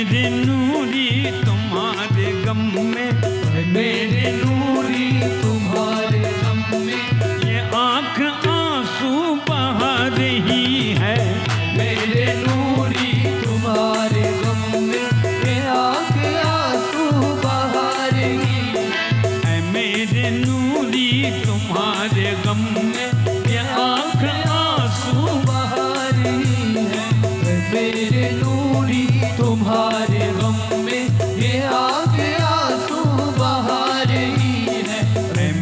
मेरे नूरी तुम्हारे गम में, मेरे नूरी तुम्हारे गम में, ये आँख आंसू बहा रही है। मेरे नूरी तुम्हारे गम में, ये आँख आंसू बहा रही है। मेरे नूरी तुम्हारे गम में, ये आँख आंसू बहा रही है। मेरे नूरी तुम्हारे गम में, ये आँख आंसू बहा रही है।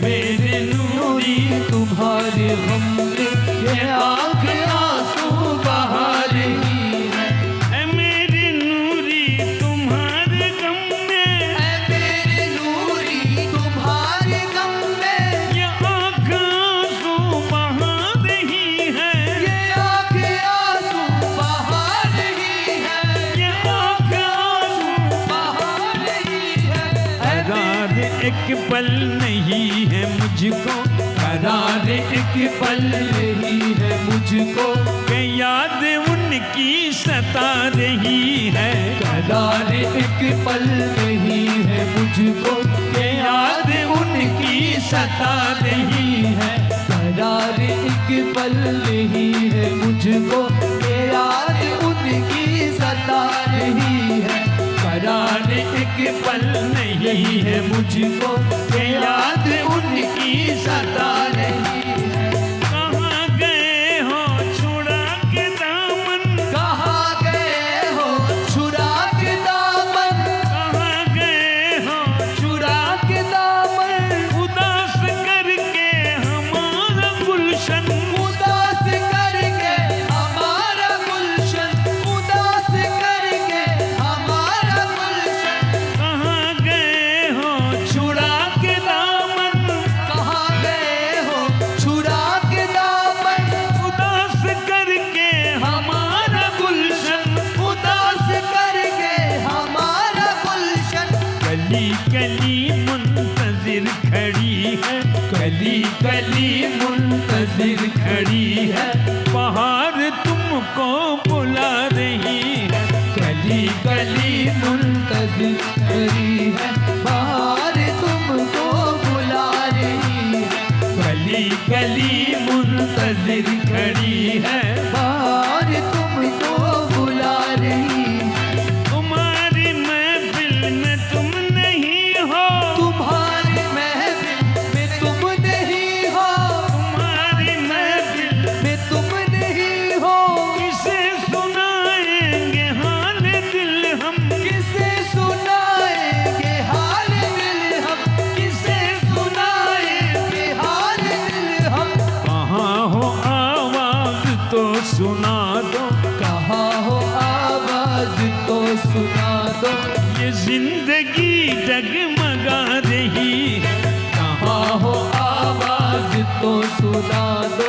मेरे नूरी तुम्हारे गम में, ये आँख आंसू बहा रही है। मेरे नूरी तुम्हारे गम में, मेरे नूरी तुम्हारे गम में, ये आँख आंसू बहा रही है। ये आँख आंसू बहा रही है। ये आँख आंसू बहा रही है। करार एक पल नहीं है मुझको, करार एक पल नहीं है मुझको, के याद उनकी सता रही है। करार एक पल नहीं है मुझको, के याद उनकी सता रही है। करार एक पल नहीं है मुझको, ये याद उनकी सता रही है। करार एक पल नहीं है मुझको, के याद उनकी सता रही है। कहाँ गए हो छुड़ा के दामन, कहाँ गए हो छुड़ा के दामन, कहाँ गए हो चुरा के दामन, उदास करके हमारा गुलशन। उदास करके हमारा गुलशन, उदास करके हमारा गुलशन। कहाँ गए हो छुड़ा के दामन, कहाँ गए हो छुड़ा के दामन, उदास करके हमारा गुलशन। उदास करके हमारा गुलशन। कली कली मुंतजिर खड़ी है, कली कली मुंतजिर खड़ी है। पहाड़ तुमको बुला रही है। गली गली मुंतजिर खड़ी है, बाहर तुमको बुला रही है। गली गली मुंतजिर खड़ी है। बाहर तुमको बुला रही है। तुम्हारी महफिल में तुम नहीं हो, तुम्हारी महफिल में तुम नहीं हो, तुम्हारी महफिल में तुम नहीं हो। किसे सुनाएंगे हाल दिल हम, किसे सुनाएंगे हाल दिल हम, किसे सुनाएंगे हाल दिल हम। कहाँ हो आवाज तो सुना दो, कहाँ हो आवाज तो सुना दो, ये जिंदगी डगमगा रही है। कहाँ हो आवाज तो सुना दो,